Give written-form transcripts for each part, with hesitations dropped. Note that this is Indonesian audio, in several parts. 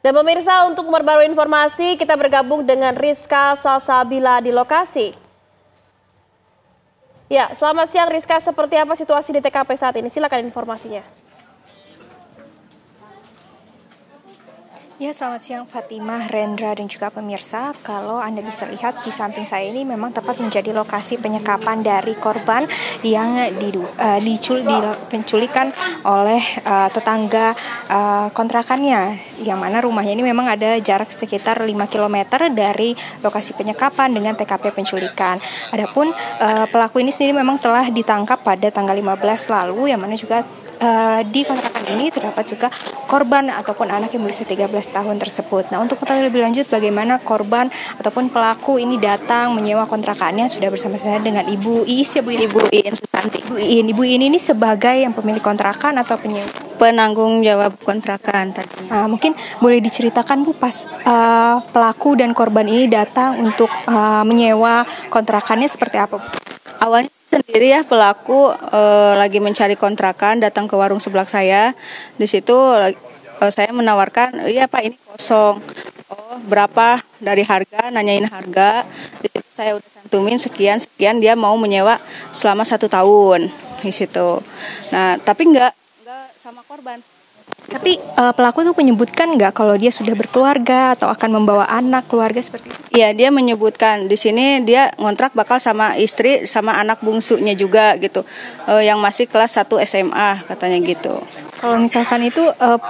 Dan pemirsa, untuk memperbarui informasi, kita bergabung dengan Rizka Salsabila di lokasi. Ya, selamat siang Rizka, seperti apa situasi di TKP saat ini? Silakan informasinya. Ya, selamat siang Fatimah, Rendra, dan juga pemirsa. Kalau Anda bisa lihat di samping saya ini memang tepat menjadi lokasi penyekapan dari korban yang dipenculikan oleh tetangga kontrakannya, yang mana rumahnya ini memang ada jarak sekitar 5 km dari lokasi penyekapan dengan TKP penculikan. Adapun pelaku ini sendiri memang telah ditangkap pada tanggal 15 lalu, yang mana juga di kontrakan ini terdapat juga korban ataupun anak yang berusia 13 tahun tersebut. Nah, untuk mengetahui lebih lanjut bagaimana korban ataupun pelaku ini datang menyewa kontrakannya, sudah bersama saya dengan Ibu Iis, ya Bu. Ibu Iin Susanti. Ibu Iin ini sebagai yang pemilik kontrakan atau penyewa? Penanggung jawab kontrakan tadi. Mungkin boleh diceritakan Bu, pas pelaku dan korban ini datang untuk menyewa kontrakannya seperti apa, Bu? Awalnya sendiri ya, pelaku lagi mencari kontrakan, datang ke warung sebelah saya. Di situ saya menawarkan, iya Pak, ini kosong. Oh, berapa dari harga? Nanyain harga. Di situ saya udah cantumin sekian, dia mau menyewa selama 1 tahun di situ. Nah, tapi nggak sama korban. Tapi pelaku itu menyebutkan nggak kalau dia sudah berkeluarga atau akan membawa anak keluarga seperti itu? Iya, dia menyebutkan di sini dia ngontrak bakal sama istri sama anak bungsunya juga gitu, yang masih kelas 1 SMA katanya gitu. Kalau misalkan itu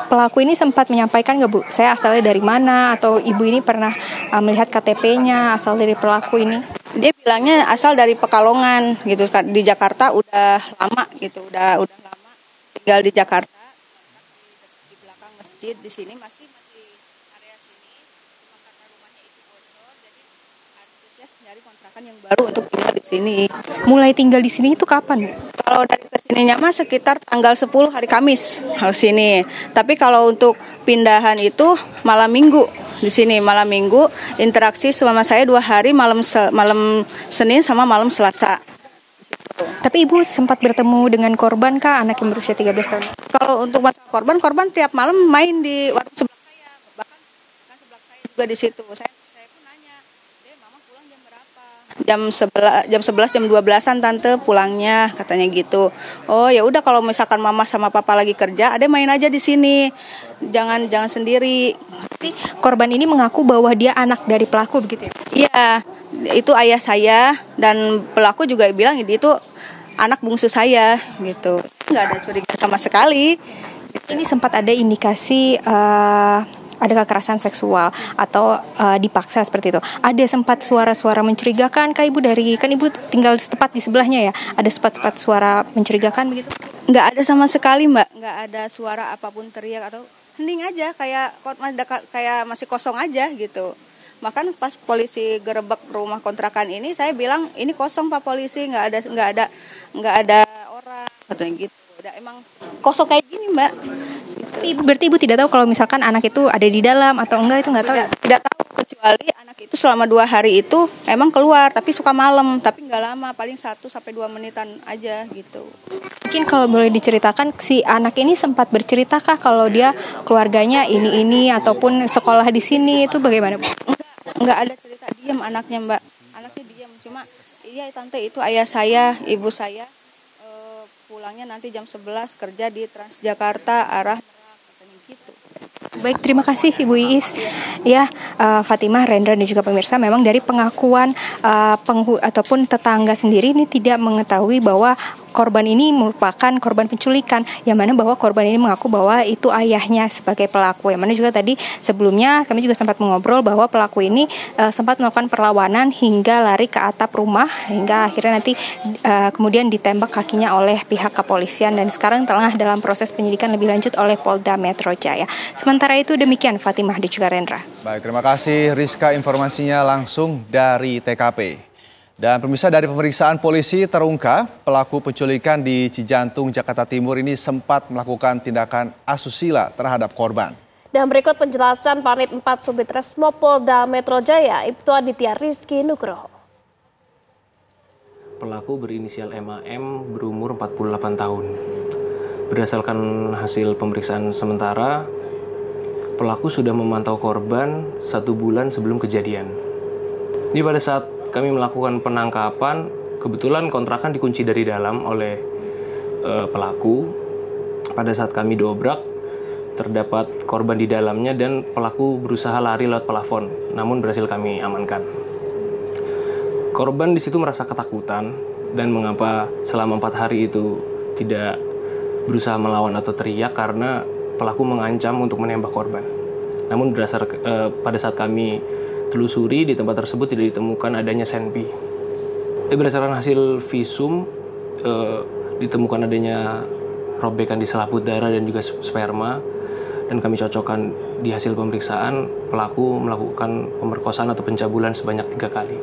pelaku ini sempat menyampaikan nggak Bu, saya asalnya dari mana, atau Ibu ini pernah melihat KTP-nya asal dari pelaku ini? Dia bilangnya asal dari Pekalongan gitu, di Jakarta udah lama gitu, udah lama tinggal di Jakarta. Di sini masih area sini, cuma karena rumahnya itu bocor, jadi antusias nyari kontrakan yang baru untuk tinggal di sini. Mulai tinggal di sini itu kapan? Kalau dari kesininya mah sekitar tanggal 10 hari Kamis harus sini. Tapi kalau untuk pindahan itu malam Minggu di sini, malam Minggu interaksi selama saya 2 hari, malam Senin sama malam Selasa. Tapi Ibu sempat bertemu dengan korban kah, anak yang berusia 13 tahun? Kalau untuk masalah korban tiap malam main di warung sebelah saya, bahkan kan sebelah saya juga di situ. Saya pun nanya, mama pulang jam berapa? Jam 11, jam 12-an tante pulangnya, katanya gitu. Oh ya udah, kalau misalkan mama sama papa lagi kerja, Ade main aja di sini, jangan sendiri. Tapi korban ini mengaku bahwa dia anak dari pelaku, begitu ya? Iya, itu ayah saya, dan pelaku juga bilang itu anak bungsu saya gitu. Nggak ada curiga sama sekali. Ini sempat ada indikasi ada kekerasan seksual atau dipaksa seperti itu. Ada sempat suara-suara mencurigakan kah Ibu, dari, kan Ibu tinggal tepat di sebelahnya ya? Ada sempat suara mencurigakan begitu? Nggak ada sama sekali Mbak, nggak ada suara apapun teriak atau hening aja, kayak masih kosong aja gitu. Makan pas polisi gerebek rumah kontrakan ini, saya bilang ini kosong Pak Polisi, nggak ada orang, katanya gitu. Udah emang kosong kayak gini Mbak. Tapi berarti Ibu tidak tahu kalau misalkan anak itu ada di dalam atau enggak, itu nggak tahu? Tidak tahu, kecuali anak itu selama 2 hari itu emang keluar, tapi suka malam, tapi nggak lama, paling 1-2 menitan aja gitu. Mungkin kalau boleh diceritakan, si anak ini sempat berceritakah kalau dia keluarganya ini ataupun sekolah di sini, itu bagaimana Bu? Enggak ada cerita, diam anaknya Mbak. Anaknya diam, cuma iya tante itu ayah saya, ibu saya pulangnya nanti jam 11, kerja di Transjakarta arah Merak, katanya gitu. Baik, terima kasih Ibu Iis. Ya, Fatimah, Rendra, dan juga pemirsa, memang dari pengakuan ataupun tetangga sendiri ini tidak mengetahui bahwa korban ini merupakan korban penculikan, yang mana bahwa korban ini mengaku bahwa itu ayahnya sebagai pelaku. Yang mana juga tadi sebelumnya kami juga sempat mengobrol bahwa pelaku ini sempat melakukan perlawanan hingga lari ke atap rumah, hingga akhirnya nanti kemudian ditembak kakinya oleh pihak kepolisian, dan sekarang tengah dalam proses penyidikan lebih lanjut oleh Polda Metro Jaya. Sementara itu demikian Fatimah dan juga Rendra. Baik, terima kasih Rizka, informasinya langsung dari TKP. Dan pemirsa, dari pemeriksaan polisi terungkap pelaku penculikan di Cijantung, Jakarta Timur ini sempat melakukan tindakan asusila terhadap korban. Dan berikut penjelasan Panit 4 Subdit Resmo Polda Metro Jaya, Ibtu Aditya Rizky Nugroho. Pelaku berinisial MAM berumur 48 tahun. Berdasarkan hasil pemeriksaan sementara, pelaku sudah memantau korban 1 bulan sebelum kejadian. Jadi pada saat kami melakukan penangkapan, kebetulan kontrakan dikunci dari dalam oleh pelaku. Pada saat kami dobrak, terdapat korban di dalamnya dan pelaku berusaha lari lewat plafon, namun berhasil kami amankan. Korban di situ merasa ketakutan dan mengapa selama 4 hari itu tidak berusaha melawan atau teriak karena pelaku mengancam untuk menembak korban. Namun pada saat kami telusuri di tempat tersebut tidak ditemukan adanya senpi. Berdasarkan hasil visum ditemukan adanya robekan di selaput darah dan juga sperma, dan kami cocokkan di hasil pemeriksaan pelaku melakukan pemerkosaan atau pencabulan sebanyak 3 kali.